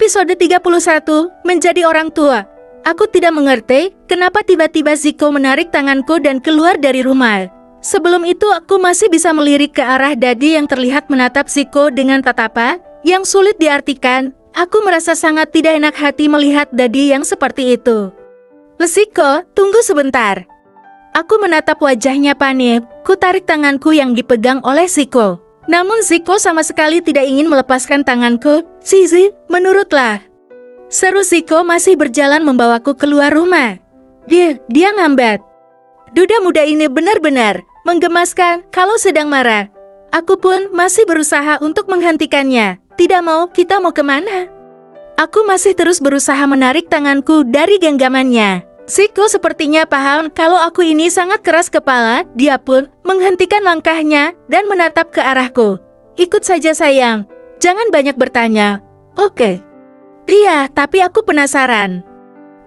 Episode 31, Menjadi Orang Tua. Aku tidak mengerti kenapa tiba-tiba Zico menarik tanganku dan keluar dari rumah. Sebelum itu aku masih bisa melirik ke arah Daddy yang terlihat menatap Zico dengan tatapan yang sulit diartikan. Aku merasa sangat tidak enak hati melihat Daddy yang seperti itu. Zico, tunggu sebentar. Aku menatap wajahnya panik. Ku tarik tanganku yang dipegang oleh Zico. Namun Zico sama sekali tidak ingin melepaskan tanganku. Zizi, menurutlah. Seru Zico masih berjalan membawaku keluar rumah. Dia ngambat. Duda muda ini benar-benar menggemaskan kalau sedang marah. Aku pun masih berusaha untuk menghentikannya. Tidak mau, kita mau kemana? Aku masih terus berusaha menarik tanganku dari genggamannya. Zico sepertinya paham kalau aku ini sangat keras kepala. Dia pun menghentikan langkahnya dan menatap ke arahku. Ikut saja sayang, jangan banyak bertanya. Oke. Iya, tapi aku penasaran.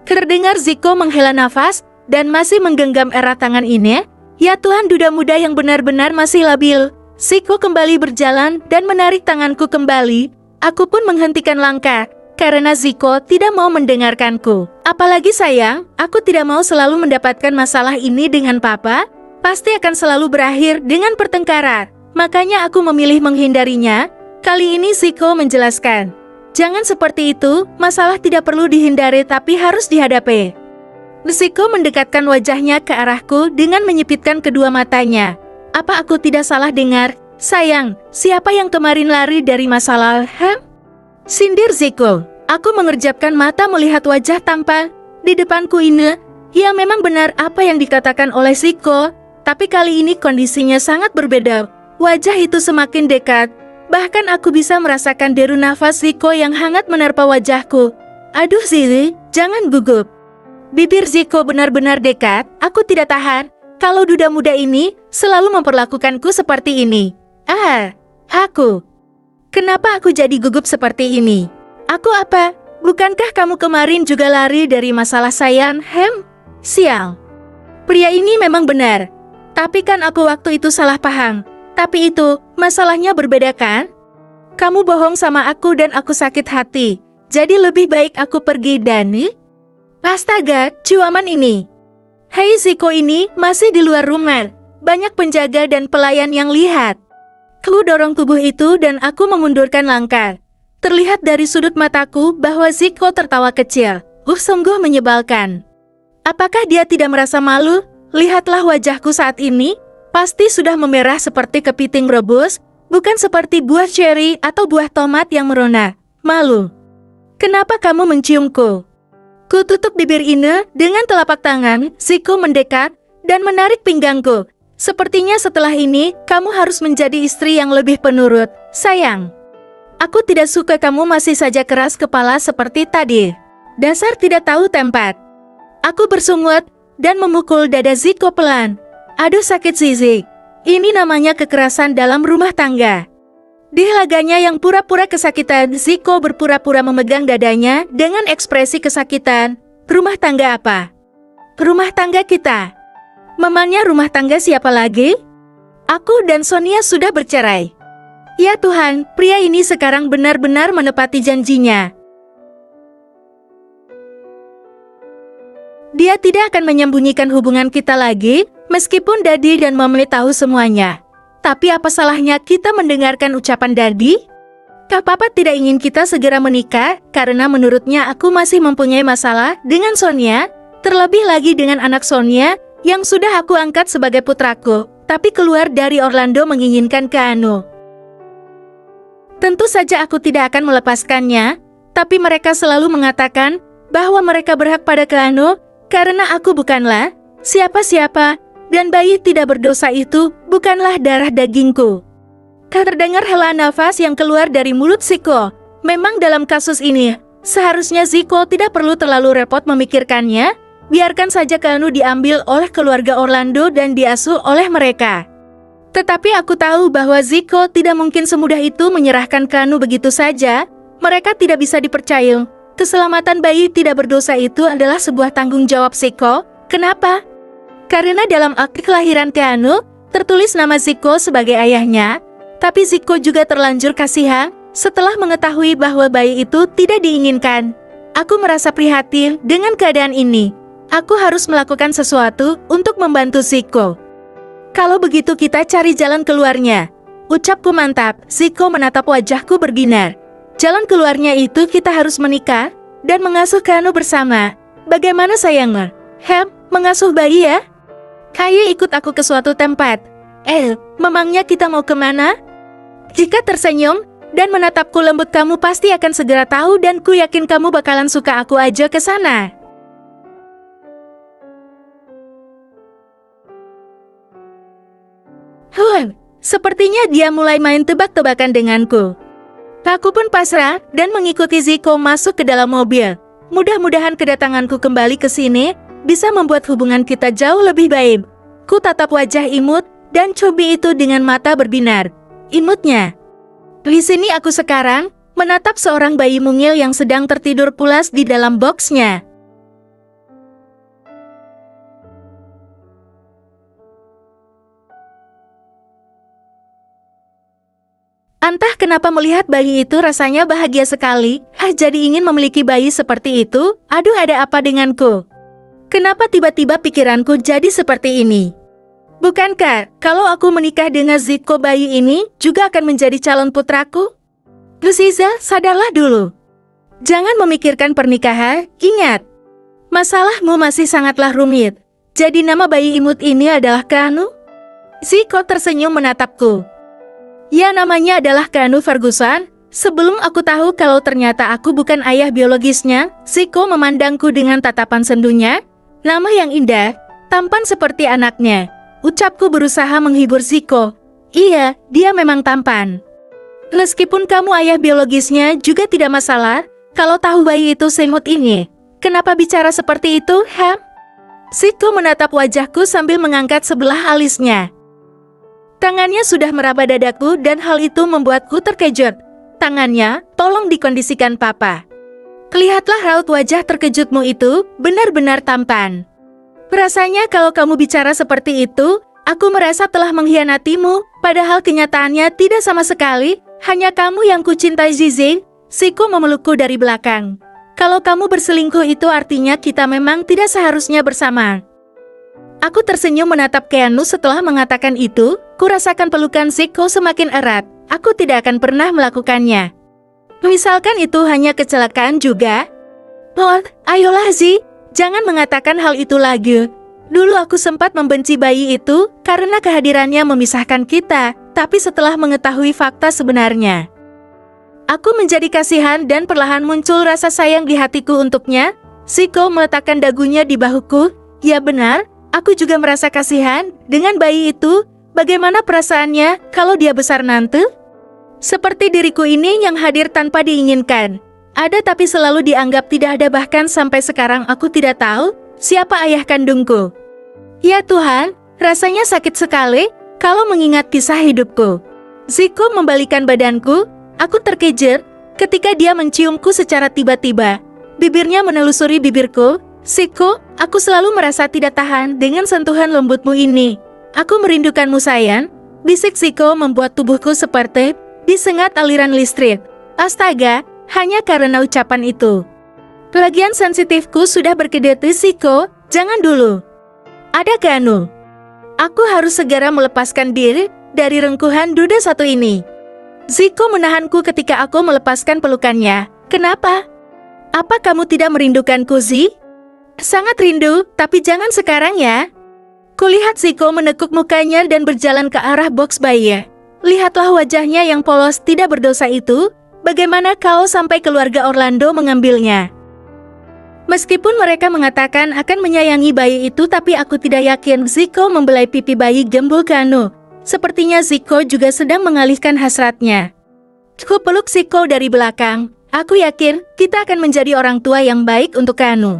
Terdengar Zico menghela nafas dan masih menggenggam erat tangan ini. Ya Tuhan, duda muda yang benar-benar masih labil. Zico kembali berjalan dan menarik tanganku kembali. Aku pun menghentikan langkah karena Zico tidak mau mendengarkanku. Apalagi sayang, aku tidak mau selalu mendapatkan masalah ini dengan papa. Pasti akan selalu berakhir dengan pertengkaran. Makanya aku memilih menghindarinya. Kali ini Zico menjelaskan. Jangan seperti itu, masalah tidak perlu dihindari tapi harus dihadapi. Zico mendekatkan wajahnya ke arahku dengan menyipitkan kedua matanya. Apa aku tidak salah dengar? Sayang, siapa yang kemarin lari dari masalah? Sindir Zico. Aku mengerjapkan mata melihat wajah tampan di depanku ini. Ya memang benar apa yang dikatakan oleh Zico, tapi kali ini kondisinya sangat berbeda. Wajah itu semakin dekat. Bahkan aku bisa merasakan deru nafas Zico yang hangat menerpa wajahku. Aduh Zizi, jangan gugup. Bibir Zico benar-benar dekat. Aku tidak tahan kalau duda muda ini selalu memperlakukanku seperti ini. Aku. Kenapa aku jadi gugup seperti ini? Aku apa? Bukankah kamu kemarin juga lari dari masalah sayang? Sial. Pria ini memang benar. Tapi kan aku waktu itu salah paham. Tapi itu, masalahnya berbeda kan? Kamu bohong sama aku dan aku sakit hati. Jadi lebih baik aku pergi dan... Astaga, cuaman ini. Hei Zico ini masih di luar rumah. Banyak penjaga dan pelayan yang lihat. Ku dorong tubuh itu dan aku memundurkan langkah. Terlihat dari sudut mataku bahwa Zico tertawa kecil. Sungguh menyebalkan. Apakah dia tidak merasa malu? Lihatlah wajahku saat ini. Pasti sudah memerah seperti kepiting rebus, bukan seperti buah ceri atau buah tomat yang merona. Malu. Kenapa kamu menciumku? Ku tutup bibir ini dengan telapak tangan. Zico mendekat dan menarik pinggangku. Sepertinya setelah ini, kamu harus menjadi istri yang lebih penurut. Sayang. Aku tidak suka kamu masih saja keras kepala seperti tadi. Dasar tidak tahu tempat. Aku bersungut dan memukul dada Zico pelan. Aduh sakit Zizi. Ini namanya kekerasan dalam rumah tangga. Di laganya yang pura-pura kesakitan, Zico berpura-pura memegang dadanya dengan ekspresi kesakitan. Rumah tangga apa? Rumah tangga kita. Memangnya rumah tangga siapa lagi? Aku dan Sonia sudah bercerai. Ya Tuhan, pria ini sekarang benar-benar menepati janjinya. Dia tidak akan menyembunyikan hubungan kita lagi, meskipun Daddy dan Mommy tahu semuanya. Tapi apa salahnya kita mendengarkan ucapan Daddy? Kak Papa tidak ingin kita segera menikah, karena menurutnya aku masih mempunyai masalah dengan Sonia, terlebih lagi dengan anak Sonia, yang sudah aku angkat sebagai putraku, tapi keluar dari Orlando menginginkan Keanu. Tentu saja aku tidak akan melepaskannya, tapi mereka selalu mengatakan bahwa mereka berhak pada Keanu, karena aku bukanlah siapa-siapa, dan bayi tidak berdosa itu bukanlah darah dagingku. Terdengar hela nafas yang keluar dari mulut Zico. Memang dalam kasus ini, seharusnya Zico tidak perlu terlalu repot memikirkannya, biarkan saja Keanu diambil oleh keluarga Orlando dan diasuh oleh mereka. Tetapi aku tahu bahwa Zico tidak mungkin semudah itu menyerahkan Keanu begitu saja. Mereka tidak bisa dipercaya. Keselamatan bayi tidak berdosa itu adalah sebuah tanggung jawab Zico. Kenapa? Karena dalam akte kelahiran Keanu, tertulis nama Zico sebagai ayahnya. Tapi Zico juga terlanjur kasihan Setelah mengetahui bahwa bayi itu tidak diinginkan, aku merasa prihatin dengan keadaan ini. Aku harus melakukan sesuatu untuk membantu Ziko. Kalau begitu kita cari jalan keluarnya. Ucapku mantap. Ziko menatap wajahku berbinar. Jalan keluarnya itu kita harus menikah dan mengasuh Kano bersama. Bagaimana sayangnya? Mengasuh bayi ya? Kayu ikut aku ke suatu tempat. Memangnya kita mau kemana? Jika tersenyum dan menatapku lembut, kamu pasti akan segera tahu dan ku yakin kamu bakalan suka aku aja ke sana. Sepertinya dia mulai main tebak-tebakan denganku. Aku pun pasrah dan mengikuti Ziko masuk ke dalam mobil. Mudah-mudahan kedatanganku kembali ke sini bisa membuat hubungan kita jauh lebih baik. Ku tatap wajah imut dan Chobi itu dengan mata berbinar. Imutnya. Di sini aku sekarang menatap seorang bayi mungil yang sedang tertidur pulas di dalam boksnya. Entah kenapa melihat bayi itu rasanya bahagia sekali. Jadi ingin memiliki bayi seperti itu. Aduh, ada apa denganku? Kenapa tiba-tiba pikiranku jadi seperti ini? Bukankah kalau aku menikah dengan Ziko, bayi ini juga akan menjadi calon putraku? Luciza, sadarlah dulu. Jangan memikirkan pernikahan. Ingat, masalahmu masih sangatlah rumit. Jadi nama bayi imut ini adalah Kano? Ziko tersenyum menatapku. Ya, namanya adalah Kano Ferguson. Sebelum aku tahu kalau ternyata aku bukan ayah biologisnya, Ziko memandangku dengan tatapan sendunya. Nama yang indah, tampan seperti anaknya. Ucapku berusaha menghibur Ziko. Iya, dia memang tampan. Meskipun kamu ayah biologisnya juga tidak masalah kalau tahu bayi itu semut ini. Kenapa bicara seperti itu, Ziko menatap wajahku sambil mengangkat sebelah alisnya. Tangannya sudah meraba dadaku dan hal itu membuatku terkejut. Tangannya, tolong dikondisikan papa. Lihatlah raut wajah terkejutmu itu, benar-benar tampan. Rasanya kalau kamu bicara seperti itu, aku merasa telah mengkhianatimu, padahal kenyataannya tidak sama sekali, hanya kamu yang kucintai Zizi. Ziko memelukku dari belakang. Kalau kamu berselingkuh itu artinya kita memang tidak seharusnya bersama. Aku tersenyum menatap Keanu setelah mengatakan itu, kurasakan pelukan Ziko semakin erat. Aku tidak akan pernah melakukannya. Misalkan itu hanya kecelakaan juga. Ayolah Zi, jangan mengatakan hal itu lagi. Dulu aku sempat membenci bayi itu karena kehadirannya memisahkan kita, tapi setelah mengetahui fakta sebenarnya, aku menjadi kasihan dan perlahan muncul rasa sayang di hatiku untuknya. Ziko meletakkan dagunya di bahuku. Ya benar, aku juga merasa kasihan dengan bayi itu. Bagaimana perasaannya kalau dia besar nanti? Seperti diriku ini yang hadir tanpa diinginkan. Ada tapi selalu dianggap tidak ada, bahkan sampai sekarang aku tidak tahu siapa ayah kandungku. Ya Tuhan, rasanya sakit sekali kalau mengingat kisah hidupku. Ziko membalikan badanku. Aku terkejer ketika dia menciumku secara tiba-tiba. Bibirnya menelusuri bibirku. Ziko, aku selalu merasa tidak tahan dengan sentuhan lembutmu ini. Aku merindukanmu sayang. Bisik Ziko membuat tubuhku seperti disengat aliran listrik. Astaga, hanya karena ucapan itu. Bagian sensitifku sudah berkedip. Ziko, jangan dulu. Ada Kano. Aku harus segera melepaskan diri dari rengkuhan duda satu ini. Ziko menahanku ketika aku melepaskan pelukannya. Kenapa? Apa kamu tidak merindukanku, Zi? Sangat rindu, tapi jangan sekarang ya. Kulihat Ziko menekuk mukanya dan berjalan ke arah box bayi. Lihatlah wajahnya yang polos tidak berdosa itu. Bagaimana kalau sampai keluarga Orlando mengambilnya? Meskipun mereka mengatakan akan menyayangi bayi itu, tapi aku tidak yakin Ziko membelai pipi bayi gembul Kano. Sepertinya Ziko juga sedang mengalihkan hasratnya. Ku peluk Ziko dari belakang. Aku yakin kita akan menjadi orang tua yang baik untuk Kano.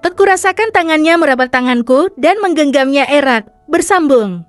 Aku rasakan tangannya merabat tanganku dan menggenggamnya erat, bersambung.